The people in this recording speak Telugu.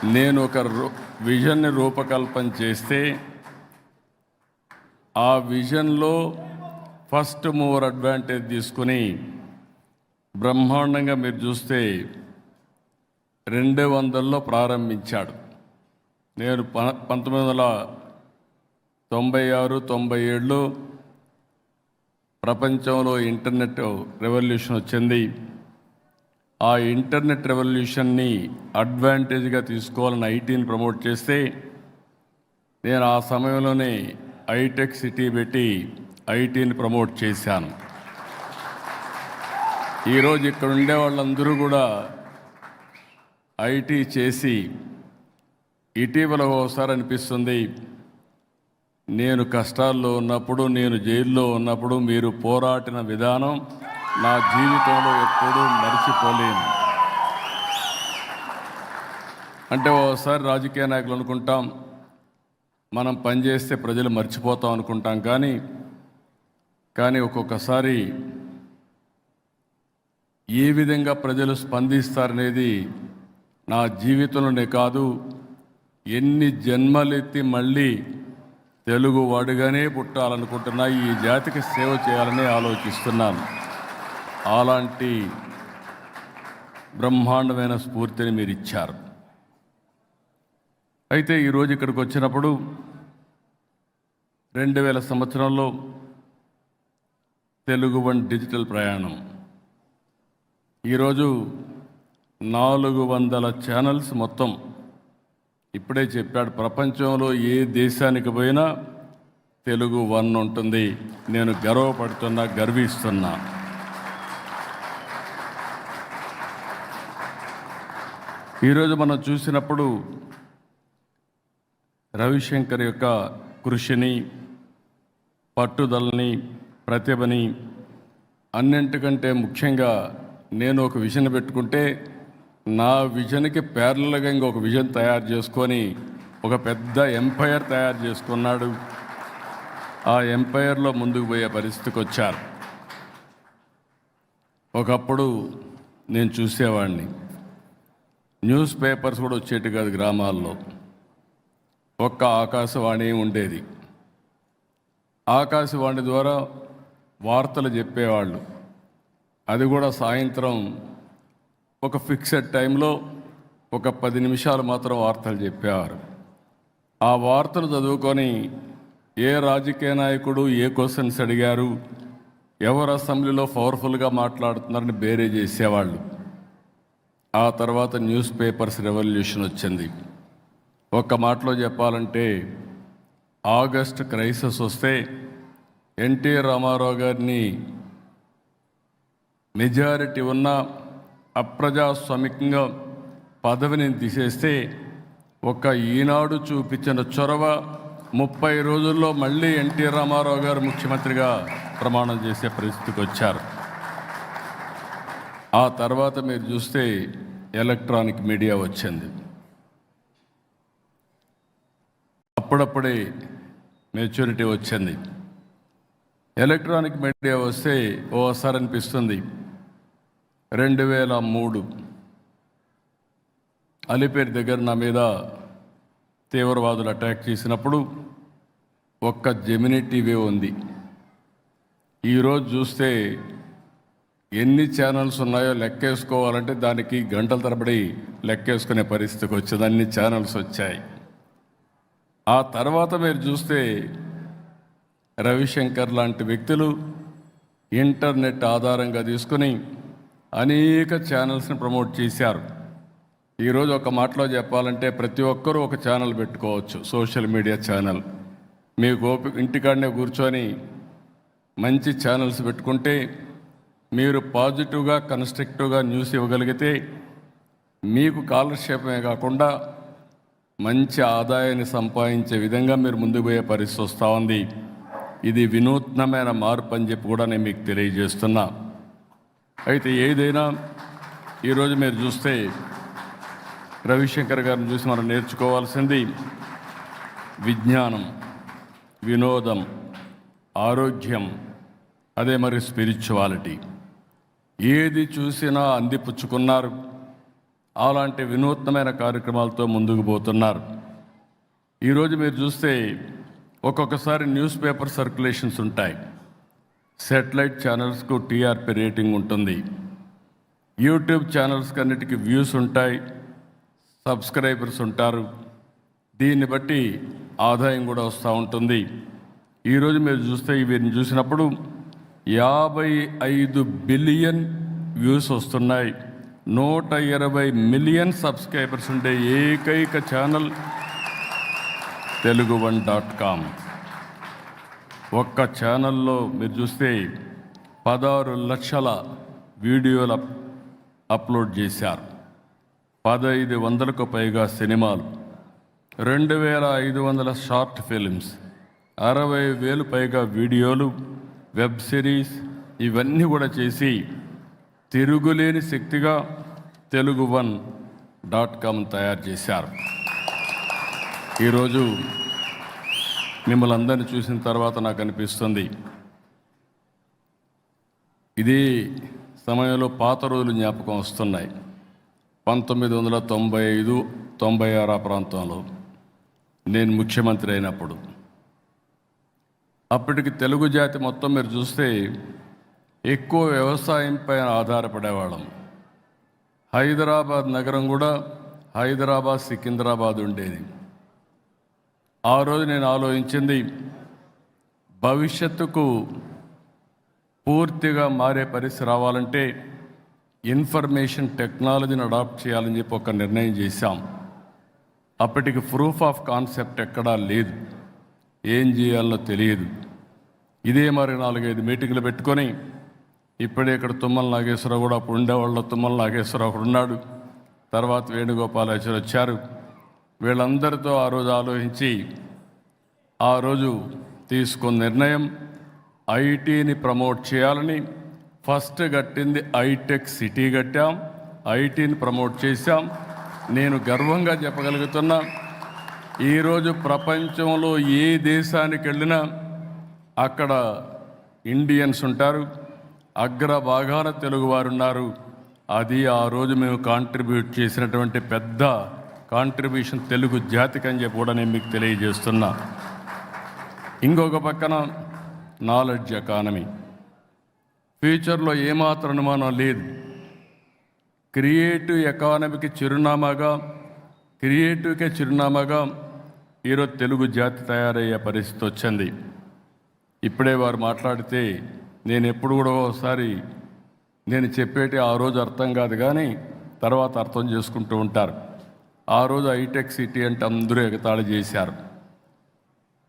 నేను ఒక విజన్ని రూపకల్పన చేస్తే ఆ విజన్లో ఫస్ట్ మూవర్ అడ్వాంటేజ్ తీసుకుని బ్రహ్మాండంగా మీరు చూస్తే 200లో ప్రారంభించాడు. నేను 1996-97లో ప్రపంచంలో ఇంటర్నెట్ రెవల్యూషన్ వచ్చింది. ఆ ఇంటర్నెట్ రెవల్యూషన్ని అడ్వాంటేజ్గా తీసుకోవాలని ఐటీని ప్రమోట్ చేస్తే నేను ఆ సమయంలోనే ఐటెక్ సిటీ పెట్టి ఐటీని ప్రమోట్ చేశాను. ఈరోజు ఇక్కడ ఉండే వాళ్ళందరూ కూడా ఐటీ చేసి ఇటీవల ఒకసారి అనిపిస్తుంది, నేను కష్టాల్లో ఉన్నప్పుడు, నేను జైల్లో ఉన్నప్పుడు మీరు పోరాడిన విధానం నా జీవితంలో ఎప్పుడూ మర్చిపోలేను. అంటే ఓసారి రాజకీయ నాయకులు అనుకుంటాం, మనం పనిచేస్తే ప్రజలు మర్చిపోతాం అనుకుంటాం, కానీ ఒక్కొక్కసారి ఏ విధంగా ప్రజలు స్పందిస్తారనేది నా జీవితంలోనే కాదు, ఎన్ని జన్మలెత్తి మళ్ళీ తెలుగు వాడుగానే పుట్టాలనుకుంటున్నా, ఈ జాతికి సేవ చేయాలని ఆలోచిస్తున్నాను. అలాంటి బ్రహ్మాండమైన స్ఫూర్తిని మీరు ఇచ్చారు. అయితే ఈరోజు ఇక్కడికి వచ్చినప్పుడు 2000 సంవత్సరంలో తెలుగు వన్ డిజిటల్ ప్రయాణం, ఈరోజు 400 ఛానల్స్ మొత్తం. ఇప్పుడే చెప్పాడు, ప్రపంచంలో ఏ దేశానికి పోయినా తెలుగు వన్ ఉంటుంది. నేను గర్వపడుతున్నా, గర్విస్తున్నా. ఈరోజు మనం చూసినప్పుడు రవిశంకర్ యొక్క కృషిని, పట్టుదలని, ప్రతిభని, అన్నింటికంటే ముఖ్యంగా నేను ఒక విజన్ పెట్టుకుంటే నా విజన్కి ప్యారలల్గా ఇంకొక విజన్ తయారు చేసుకొని ఒక పెద్ద ఎంపైర్ తయారు చేసుకున్నాడు. ఆ ఎంపైర్లో ముందుకు పోయే పరిస్థితికి వచ్చారు. ఒకప్పుడు నేను చూసేవాడిని, న్యూస్ పేపర్స్ కూడా వచ్చేటి కాదు గ్రామాల్లో, ఒక్క ఆకాశవాణి ఉండేది. ఆకాశవాణి ద్వారా వార్తలు చెప్పేవాళ్ళు, అది కూడా సాయంత్రం ఒక ఫిక్సెడ్ టైంలో ఒక 10 నిమిషాలు మాత్రం వార్తలు చెప్పేవారు. ఆ వార్తలు చదువుకొని ఏ రాజకీయ నాయకుడు ఏ క్వశ్చన్స్ అడిగారు, ఎవరు అసెంబ్లీలో పవర్ఫుల్గా మాట్లాడుతున్నారని బేరే చేసేవాళ్ళు. ఆ తర్వాత న్యూస్ పేపర్స్ రెవల్యూషన్ వచ్చింది. ఒక్క మాటలో చెప్పాలంటే, ఆగస్ట్ క్రైసిస్ వస్తే ఎన్టీ రామారావు గారిని మెజారిటీ ఉన్న అప్రజాస్వామికంగా పదవిని తీసేస్తే ఒక ఈనాడు చూపించిన చొరవ 30 రోజుల్లో మళ్ళీ ఎన్టీ రామారావు గారు ముఖ్యమంత్రిగా ప్రమాణం చేసే పరిస్థితికి వచ్చారు. ఆ తర్వాత మీరు చూస్తే ఎలక్ట్రానిక్ మీడియా వచ్చింది. అప్పుడప్పుడే మెచ్యూరిటీ వచ్చింది. ఎలక్ట్రానిక్ మీడియా వస్తే ఓసారి అనిపిస్తుంది, 2003 అలిపేరు దగ్గర నా మీద తీవ్రవాదులు అటాక్ చేసినప్పుడు ఒక్క జెమినీ టీవీ ఉంది. ఈరోజు చూస్తే ఎన్ని ఛానల్స్ ఉన్నాయో లెక్కేసుకోవాలంటే దానికి గంటల తరబడి లెక్కేసుకునే పరిస్థితికి వచ్చింది. అన్ని ఛానల్స్ వచ్చాయి. ఆ తర్వాత మీరు చూస్తే రవిశంకర్ లాంటి వ్యక్తులు ఇంటర్నెట్ ఆధారంగా తీసుకుని అనేక ఛానల్స్ని ప్రమోట్ చేశారు. ఈరోజు ఒక మాటలో చెప్పాలంటే ప్రతి ఒక్కరూ ఒక ఛానల్ పెట్టుకోవచ్చు, సోషల్ మీడియా ఛానల్. మీకు ఇంటికాడనే కూర్చొని మంచి ఛానల్స్ పెట్టుకుంటే మీరు పాజిటివ్గా, కన్స్ట్రక్టివ్గా న్యూస్ ఇవ్వగలిగితే మీకు కాలక్షేపమే కాకుండా మంచి ఆదాయాన్ని సంపాదించే విధంగా మీరు ముందుకు పోయే పరిస్థితి వస్తూ ఉంది. ఇది వినూత్నమైన మార్పు అని చెప్పి కూడా నేను మీకు తెలియజేస్తున్నా. అయితే ఏదైనా ఈరోజు మీరు చూస్తే రవిశంకర్ గారిని చూసి మనం నేర్చుకోవాల్సింది విజ్ఞానం, వినోదం, ఆరోగ్యం, అదే మరి స్పిరిచువాలిటీ. ఏది చూసినా అందిపుచ్చుకున్నారు. అలాంటి వినూత్నమైన కార్యక్రమాలతో ముందుకు పోతున్నారు. ఈరోజు మీరు చూస్తే ఒక్కొక్కసారి న్యూస్ పేపర్ సర్క్యులేషన్స్ ఉంటాయి, శాటిలైట్ ఛానల్స్కు టీఆర్పీ రేటింగ్ ఉంటుంది, యూట్యూబ్ ఛానల్స్కి అన్నిటికీ వ్యూస్ ఉంటాయి, సబ్స్క్రైబర్స్ ఉంటారు, దీన్ని బట్టి ఆదాయం కూడా వస్తూ ఉంటుంది. ఈరోజు మీరు చూస్తే వీరిని చూసినప్పుడు 55 బిలియన్ వ్యూస్ వస్తున్నాయి, 120 మిలియన్ సబ్స్క్రైబర్స్ ఉండే ఏకైక ఛానల్ Telugu1.com. ఒక్క ఛానల్లో మీరు చూస్తే 16 లక్షల వీడియోలు అప్లోడ్ చేశారు, 1500కు పైగా సినిమాలు, 2500 షార్ట్ ఫిల్మ్స్, 60,000 పైగా వీడియోలు, వెబ్ సిరీస్, ఇవన్నీ కూడా చేసి తిరుగులేని శక్తిగా Telugu1.com తయారు చేశారు. ఈరోజు మిమ్మల్ని అందరినీ చూసిన తర్వాత నాకు అనిపిస్తుంది, ఇదే సమయంలో పాత రోజులు జ్ఞాపకం వస్తున్నాయి. 1995-96 ఆ ప్రాంతంలో నేను ముఖ్యమంత్రి అయినప్పుడు, అప్పటికి తెలుగు జాతి మొత్తం మీరు చూస్తే ఎక్కువ వ్యవసాయంపై ఆధారపడేవాళ్ళం. హైదరాబాద్ నగరం కూడా హైదరాబాద్ సికింద్రాబాద్ ఉండేది. ఆ రోజు నేను ఆలోచించింది, భవిష్యత్తుకు పూర్తిగా మారే పరిస్థితి రావాలంటే ఇన్ఫర్మేషన్ టెక్నాలజీని అడాప్ట్ చేయాలని చెప్పి ఒక నిర్ణయం చేశాం. అప్పటికి ప్రూఫ్ ఆఫ్ కాన్సెప్ట్ ఎక్కడా లేదు, ఏం చేయాలో తెలియదు. ఇదే మరి 4-5 మీటింగ్లు పెట్టుకొని, ఇప్పుడే ఇక్కడ తుమ్మల నాగేశ్వరరావు కూడా అప్పుడు ఉండేవాళ్ళు, తుమ్మల నాగేశ్వరరావు ఒకడు ఉన్నాడు, తర్వాత వేణుగోపాలాచారి వచ్చారు. వీళ్ళందరితో ఆ రోజు ఆలోచించి ఆ రోజు తీసుకున్న నిర్ణయం ఐటీని ప్రమోట్ చేయాలని. ఫస్ట్ కట్టింది ఐటెక్ సిటీ కట్టాం, ఐటీని ప్రమోట్ చేశాం. నేను గర్వంగా చెప్పగలుగుతున్నా, ఈరోజు ప్రపంచంలో ఏ దేశానికి వెళ్ళినా అక్కడ ఇండియన్స్ ఉంటారు, అగ్రభాగాన తెలుగువారు ఉన్నారు. అది ఆ రోజు మేము కాంట్రిబ్యూట్ చేసినటువంటి పెద్ద కాంట్రిబ్యూషన్ తెలుగు జాతికి అని చెప్పి కూడా నేను మీకు తెలియజేస్తున్నా. ఇంకొక పక్కన నాలెడ్జ్ ఎకానమీ, ఫ్యూచర్లో ఏమాత్రం అనుమానం లేదు, క్రియేటివ్ ఎకానమీకి క్రియేటివ్కే చిరునామాగా ఈరోజు తెలుగు జాతి తయారయ్యే పరిస్థితి వచ్చింది. ఇప్పుడే వారు మాట్లాడితే నేను ఎప్పుడు కూడా ఒకసారి నేను చెప్పేటి ఆ రోజు అర్థం కాదు, కానీ తర్వాత అర్థం చేసుకుంటూ ఉంటారు. ఆ రోజు హైటెక్ సిటీ అంటే అందరూ ఎగతాళి చేశారు.